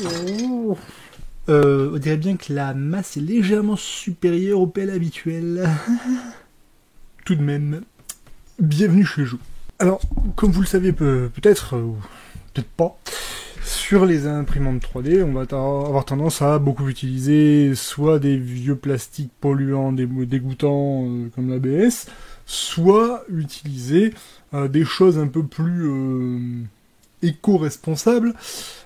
Oh. On dirait bien que la masse est légèrement supérieure au PL habituel. Tout de même, bienvenue chez Jou. Alors, comme vous le savez peut-être, ou peut-être pas, sur les imprimantes 3D, on va avoir tendance à beaucoup utiliser soit des vieux plastiques polluants, dégoûtants comme l'ABS, soit utiliser des choses un peu plus éco-responsables,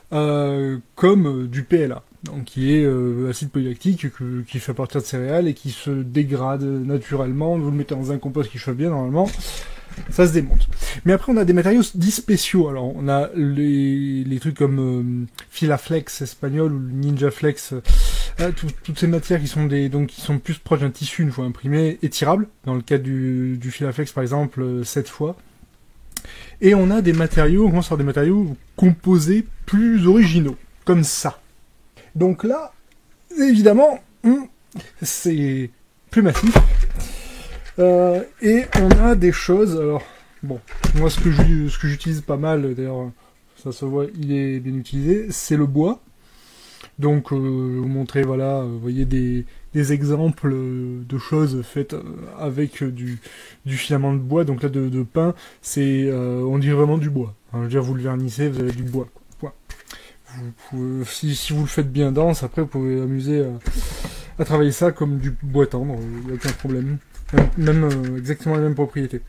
comme du PLA, donc qui est acide polylactique qui fait partir de céréales et qui se dégrade naturellement. Vous le mettez dans un compost qui chauffe bien normalement, ça se démonte. Mais après on a des matériaux dits spéciaux. Alors on a les trucs comme Filaflex espagnol ou Ninjaflex, toutes ces matières qui sont qui sont plus proches d'un tissu une fois imprimé, étirable, dans le cas du Filaflex par exemple 7 fois. Et on a des matériaux, on sort des matériaux composés plus originaux, comme ça. Donc là, évidemment, c'est plus massif. Et on a des choses, alors, bon, moi ce que j'utilise pas mal, d'ailleurs, ça se voit, il est bien utilisé, c'est le bois. Donc, vous montrer, voilà, vous voyez des exemples de choses faites avec du filament de bois. Donc là, de pain, c'est, on dirait vraiment du bois. Hein, je veux dire, vous le vernissez, vous avez du bois. Quoi. Si vous le faites bien dense, après, vous pouvez amuser à travailler ça comme du bois tendre, il n'y a aucun problème. Même exactement les mêmes propriétés.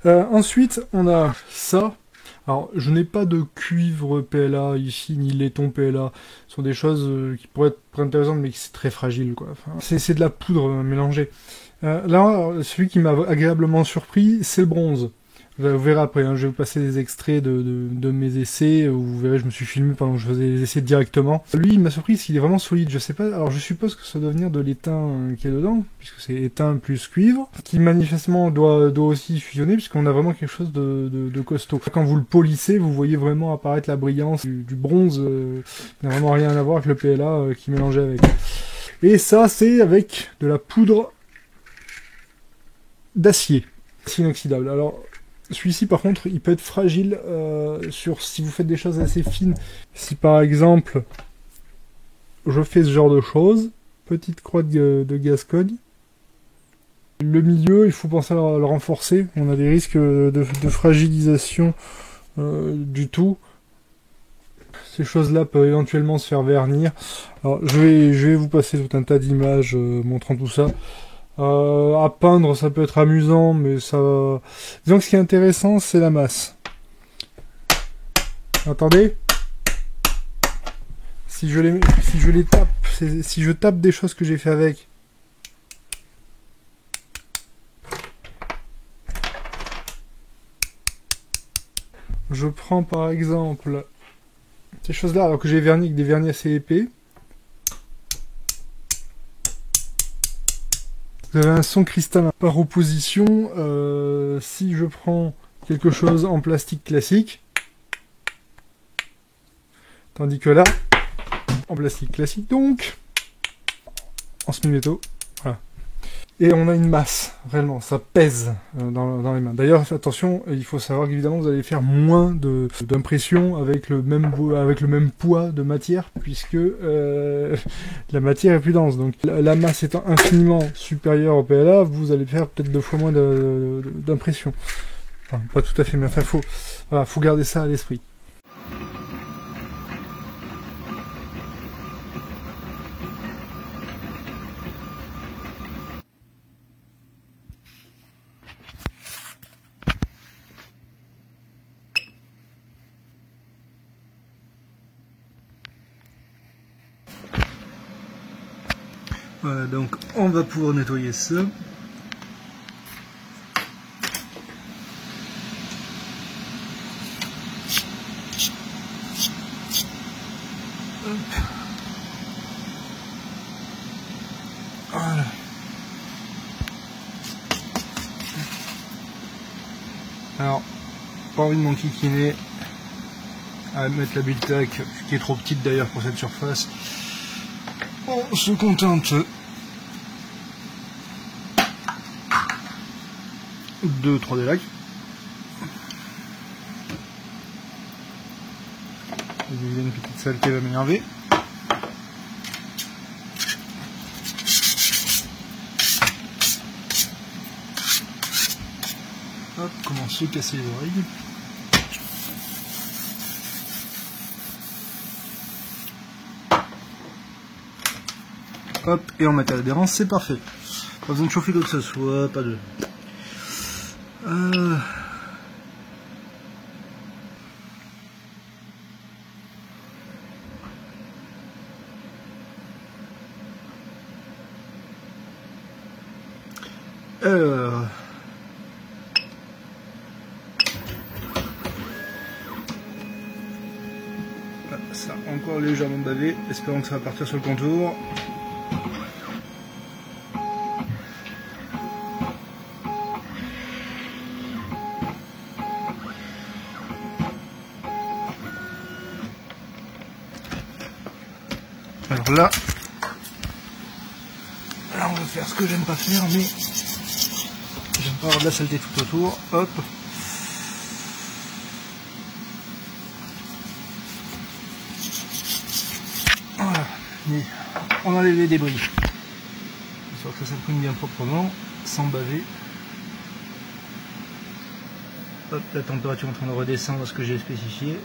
Ensuite, on a ça. Alors, je n'ai pas de cuivre PLA ici, ni laiton PLA. Ce sont des choses qui pourraient être intéressantes, mais qui c'est très fragile, quoi. Enfin, c'est de la poudre mélangée. Là, celui qui m'a agréablement surpris, c'est le bronze. Vous verrez après, hein, je vais vous passer des extraits de mes essais, où vous verrez, je me suis filmé pendant que je faisais les essais directement. Lui, il m'a surpris parce qu'il est vraiment solide, je sais pas, alors je suppose que ça doit venir de l'étain qui est dedans, puisque c'est étain plus cuivre, qui manifestement doit aussi fusionner, puisqu'on a vraiment quelque chose de costaud. Quand vous le polissez, vous voyez vraiment apparaître la brillance du bronze, qui n'a vraiment rien à voir avec le PLA qui est mélangé avec. Et ça, c'est avec de la poudre d'acier, inoxydable. Alors, celui-ci, par contre, il peut être fragile si vous faites des choses assez fines. Si, par exemple, je fais ce genre de choses, petite croix de Gascogne, le milieu, il faut penser à le renforcer. On a des risques de fragilisation du tout. Ces choses-là peuvent éventuellement se faire vernir. Alors, je vais vous passer tout un tas d'images montrant tout ça. À peindre, ça peut être amusant, mais ça... Disons que ce qui est intéressant, c'est la masse. Attendez. Si je tape des choses que j'ai fait avec... Je prends par exemple ces choses-là, alors que j'ai verni avec des vernis assez épais. Vous avez un son cristallin. Par opposition, si je prends quelque chose en plastique classique, tandis que là, en plastique classique donc, en semi-métaux, voilà. Et on a une masse, réellement, ça pèse dans les mains. D'ailleurs, attention, il faut savoir qu'évidemment vous allez faire moins d'impression avec le même poids de matière, puisque la matière est plus dense. Donc la masse étant infiniment supérieure au PLA, vous allez faire peut-être 2 fois moins d'impression. Enfin, pas tout à fait, mais enfin, faut garder ça à l'esprit. Voilà, donc on va pouvoir nettoyer ça. Voilà. Alors, pas envie de m'enquiquiner à mettre la bulle-tac, qui est trop petite d'ailleurs pour cette surface. On se contente de 3D lac. il y a une petite salle qui va m'énerver. Hop, comment se casser les oreilles. Hop, et on met à l'adhérence, c'est parfait. Pas besoin de chauffer quoi que ce soit, pas de... Alors... Ça a encore légèrement bavé, espérons que ça va partir sur le contour. Alors là, on va faire ce que j'aime pas faire, mais j'aime pas avoir de la saleté tout autour. Hop. Voilà. Et on enlève les débris. Histoire que ça s'imprime bien proprement, sans baver. Hop, la température est en train de redescendre à ce que j'ai spécifié.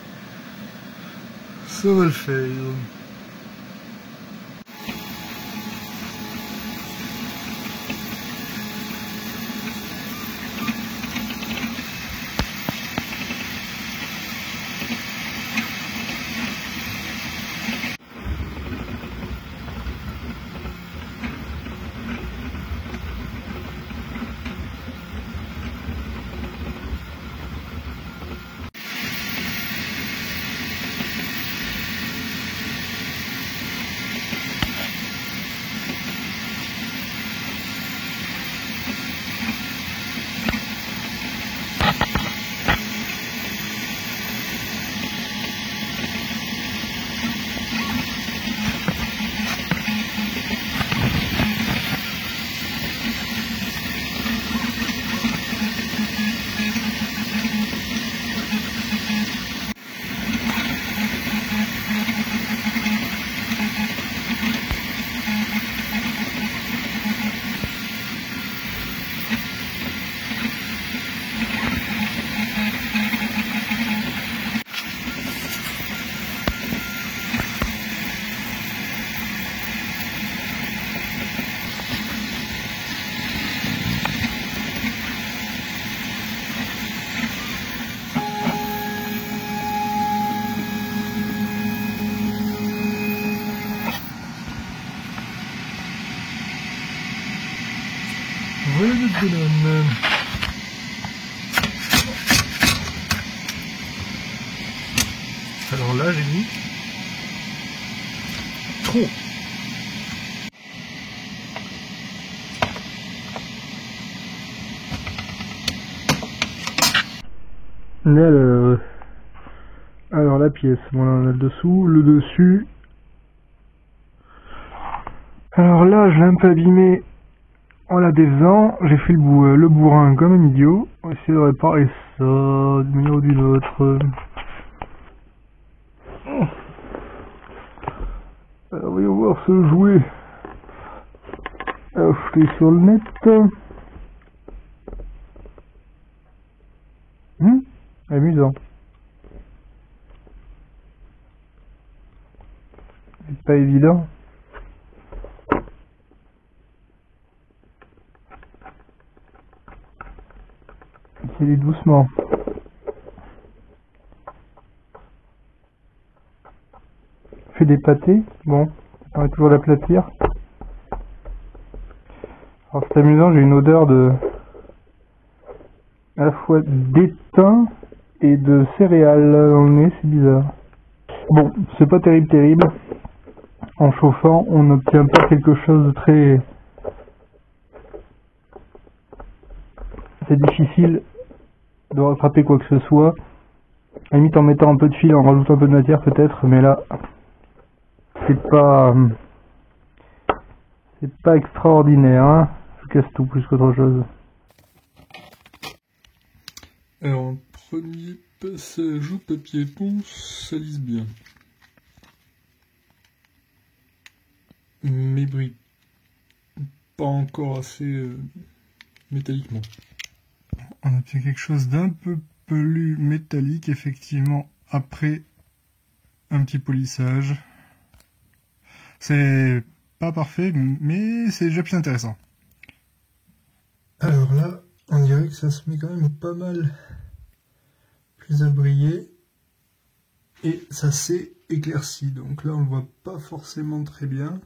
Ça va le faire. Voilà notre bonhomme. Alors là, j'ai mis trop. Alors la pièce, voilà, on a le dessous, le dessus. Alors là, je l'ai un peu abîmé en la défaisant. J'ai fait le bourrin comme un idiot. On va essayer de réparer ça d'une manière ou d'une autre. Alors voyons voir ce jouet. Acheté sur le net. Amusant. C'est pas évident. Essayez doucement. Fait des pâtés, bon, ça permet toujours d'aplatir. Alors c'est amusant, j'ai une odeur de à la fois d'étain et de céréales dans le nez, c'est bizarre. Bon, c'est pas terrible. En chauffant, on n'obtient pas quelque chose de très... C'est difficile de rattraper quoi que ce soit. À la limite en mettant un peu de fil, en rajoutant un peu de matière peut-être, mais là, c'est pas extraordinaire, hein. Je casse tout plus qu'autre chose. Alors, premier passage au papier ponce, ça lisse bien. mais brille pas encore assez métalliquement. On obtient quelque chose d'un peu plus métallique, effectivement, après un petit polissage. C'est pas parfait, mais c'est déjà plus intéressant. Alors là, on dirait que ça se met quand même pas mal plus à briller. Et ça s'est éclairci. Donc là, on le voit pas forcément très bien.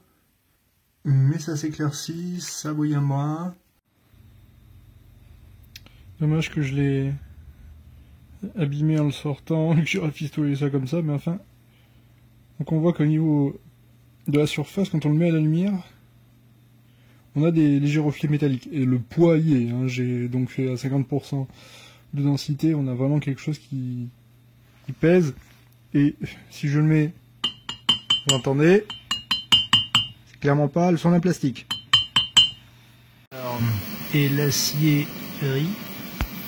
Mais ça s'éclaircit, ça brille un brin. Dommage que je l'ai abîmé en le sortant, que j'ai rafistolé ça comme ça, mais enfin. Donc on voit qu'au niveau de la surface, quand on le met à la lumière, on a des légers reflets métalliques. Et le poids y est, hein. J'ai donc fait à 50% de densité, on a vraiment quelque chose qui pèse. Et si je le mets, vous entendez, c'est clairement pas le son d'un plastique. Alors, et l'acier rit.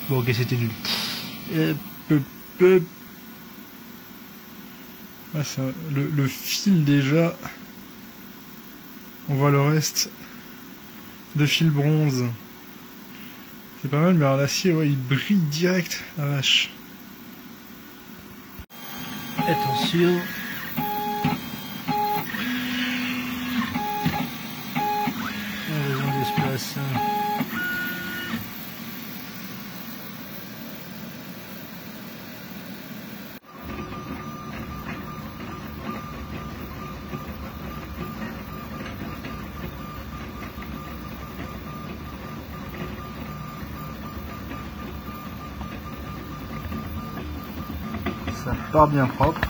Bon, ok, c'était nul. Ah, ça, le fil déjà, on voit le reste de fil bronze. C'est pas mal, mais alors l'acier, ouais, il brille direct, la vache. Attention. Raison d'espace. Ça part bien propre.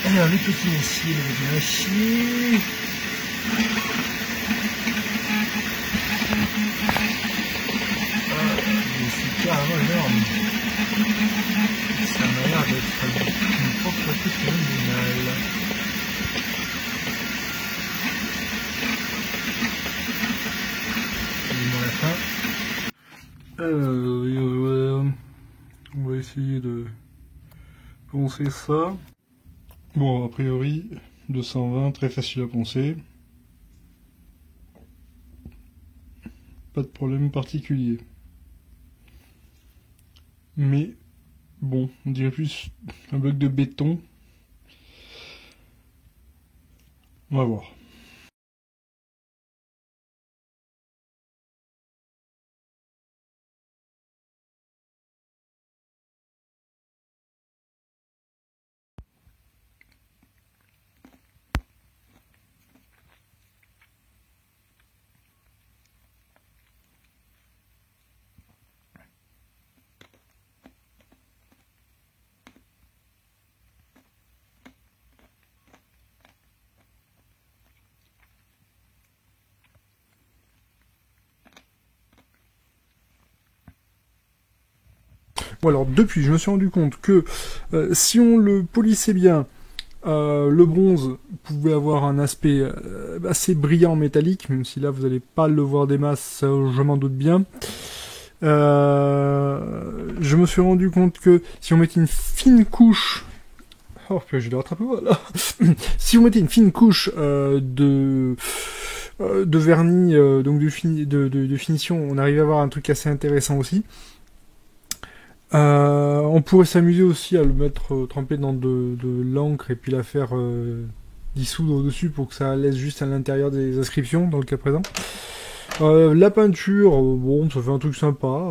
Alors le petit acier, c'est carrément énorme. Ça m'a l'air d'être une propreté phénoménale. Dis-moi la fin. On va essayer de poncer ça. Bon, a priori, 220, très facile à poncer. Pas de problème particulier. Mais, bon, on dirait plus un bloc de béton. On va voir. Bon alors depuis, je me suis rendu compte que si on le polissait bien, le bronze pouvait avoir un aspect assez brillant métallique, même si là vous n'allez pas le voir des masses, je m'en doute bien. Je me suis rendu compte que si on mettait une fine couche... Oh, je l'ai rattrapé, voilà. Si on mettait une fine couche de vernis, donc de finition, on arrivait à avoir un truc assez intéressant aussi. On pourrait s'amuser aussi à le mettre trempé dans de l'encre et puis la faire dissoudre au-dessus pour que ça laisse juste à l'intérieur des inscriptions, dans le cas présent. La peinture, bon, ça fait un truc sympa,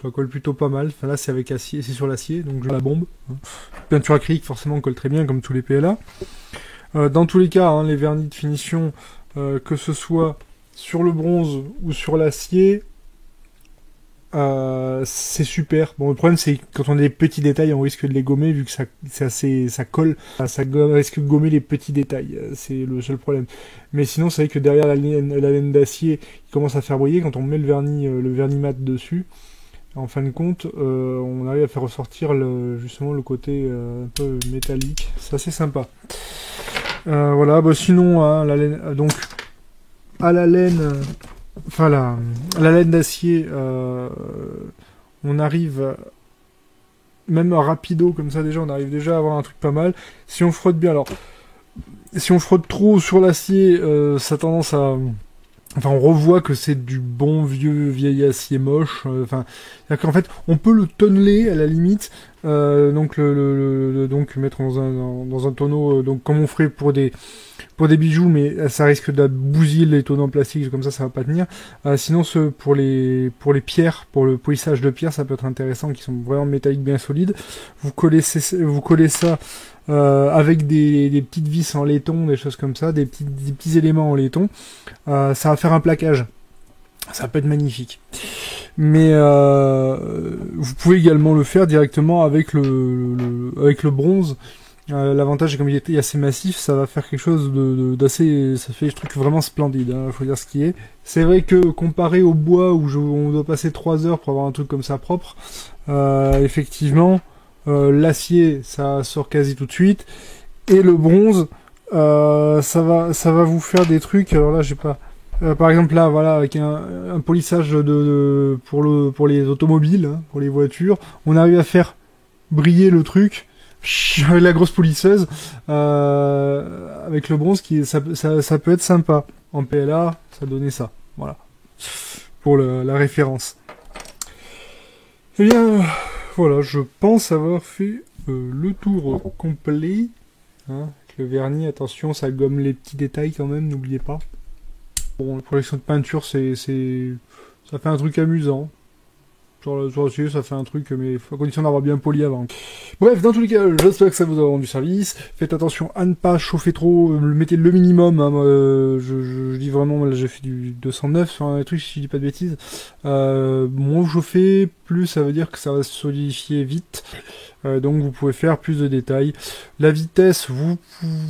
ça colle plutôt pas mal. Enfin là, c'est avec acier, c'est sur l'acier, donc j'ai la bombe. Hein. Peinture acrylique, forcément, colle très bien, comme tous les PLA. Dans tous les cas, hein, les vernis de finition, que ce soit sur le bronze ou sur l'acier, c'est super. Bon, le problème, c'est que quand on a des petits détails, on risque de les gommer, vu que ça colle, risque de gommer les petits détails. C'est le seul problème. Mais sinon, c'est vrai que derrière la laine d'acier, il commence à faire briller quand on met le vernis mat dessus. En fin de compte, on arrive à faire ressortir justement le côté un peu métallique. C'est assez sympa. Voilà, bah sinon, hein, la laine, donc, à la laine, enfin la laine d'acier, on arrive, même rapido comme ça déjà, on arrive déjà à avoir un truc pas mal. Si on frotte bien, alors, si on frotte trop sur l'acier, ça a tendance à... Enfin, on revoit que c'est du bon vieil acier moche. Enfin, c'est-à-dire qu'en fait, on peut le tonneler à la limite, donc donc mettre dans un tonneau, donc comme on ferait pour des bijoux, mais ça risque de bousiller les tonneaux en plastique, comme ça va pas tenir. Sinon, pour les pierres, pour le polissage de pierres, ça peut être intéressant, qui sont vraiment métalliques, bien solides. Vous collez ça. Avec des petites vis en laiton, des choses comme ça, des petits éléments en laiton, ça va faire un plaquage. Ça peut être magnifique. Mais vous pouvez également le faire directement avec le bronze. L'avantage, c'est comme il est assez massif, ça va faire quelque chose d'assez... Ça fait des trucs vraiment splendides, hein, faut dire ce qui est. C'est vrai que comparé au bois, où on doit passer 3 heures pour avoir un truc comme ça propre, effectivement... l'acier, ça sort quasi tout de suite, et le bronze, ça va vous faire des trucs. Alors là, j'ai pas. Par exemple là, voilà, avec un polissage pour les automobiles, hein, pour les voitures, on arrive à faire briller le truc avec la grosse polisseuse, avec le bronze, ça peut être sympa. En PLA, ça donnait ça, voilà, pour la référence. Eh bien. Voilà, je pense avoir fait le tour complet. Hein, avec le vernis, attention, ça gomme les petits détails quand même, n'oubliez pas. Bon, la collection de peinture, ça fait un truc amusant. Sur l'acier, ça fait un truc, mais à condition d'avoir bien poli avant. Bref, dans tous les cas, j'espère que ça vous a rendu service. Faites attention à ne pas chauffer trop, mettez le minimum. Hein, je dis vraiment, là j'ai fait du 209 sur un truc, si je dis pas de bêtises. Moins vous chauffez, plus ça veut dire que ça va se solidifier vite. Donc vous pouvez faire plus de détails. La vitesse, vous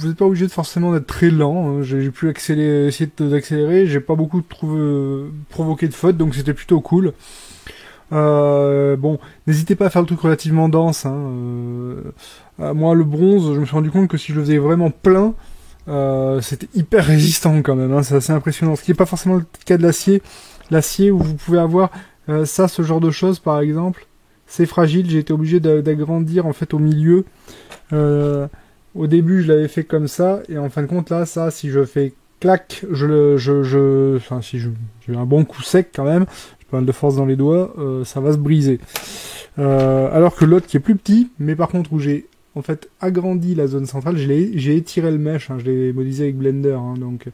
n'êtes pas obligé de forcément d'être très lent. Hein. J'ai pu essayer d'accélérer, j'ai pas beaucoup provoqué de fautes, donc c'était plutôt cool. Bon, n'hésitez pas à faire le truc relativement dense. Hein. Moi, le bronze, je me suis rendu compte que si je le faisais vraiment plein, c'était hyper résistant quand même. Hein. C'est assez impressionnant. Ce qui n'est pas forcément le cas de l'acier. L'acier où vous pouvez avoir ce genre de choses, par exemple, c'est fragile. J'ai été obligé d'agrandir en fait au milieu. Au début, je l'avais fait comme ça, et en fin de compte, là, ça, si je fais clac, enfin, si j'ai un bon coup sec quand même. Pas mal de force dans les doigts, ça va se briser. Alors que l'autre qui est plus petit, mais par contre où j'ai en fait agrandi la zone centrale, j'ai étiré le mesh, hein, je l'ai modélisé avec Blender, hein, donc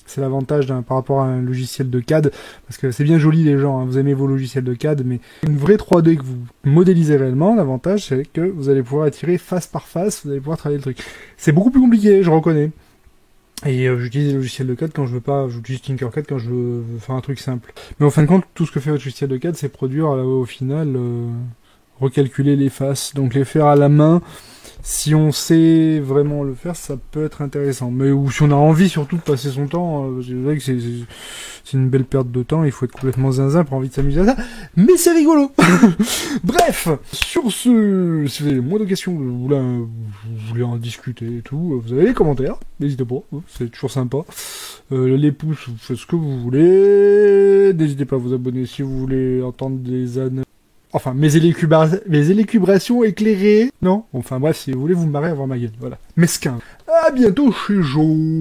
c'est l'avantage par rapport à un logiciel de CAD, parce que c'est bien joli les gens, hein, vous aimez vos logiciels de CAD, mais une vraie 3D que vous modélisez réellement, l'avantage c'est que vous allez pouvoir étirer face par face, vous allez pouvoir travailler le truc. C'est beaucoup plus compliqué, je reconnais. Et j'utilise les logiciels de CAD quand je veux pas, j'utilise Tinkercad quand je veux faire un truc simple. Mais en fin de compte, tout ce que fait votre logiciel de CAD, c'est produire au final, recalculer les faces. Donc les faire à la main, si on sait vraiment le faire, ça peut être intéressant. Mais ou si on a envie surtout de passer son temps, c'est vrai que c'est une belle perte de temps, il faut être complètement zinzin pour envie de s'amuser à ça. Mais c'est rigolo. Bref, sur ce, si vous avez moins de questions, vous voulez en discuter et tout, vous avez les commentaires, n'hésitez pas, c'est toujours sympa. Les pouces, vous faites ce que vous voulez. N'hésitez pas à vous abonner si vous voulez entendre des ânes. Enfin, mes élucubrations éclairées. Non? Enfin bref, si vous voulez vous marrer à voir ma gueule, voilà. Mesquin. À bientôt chez Joe.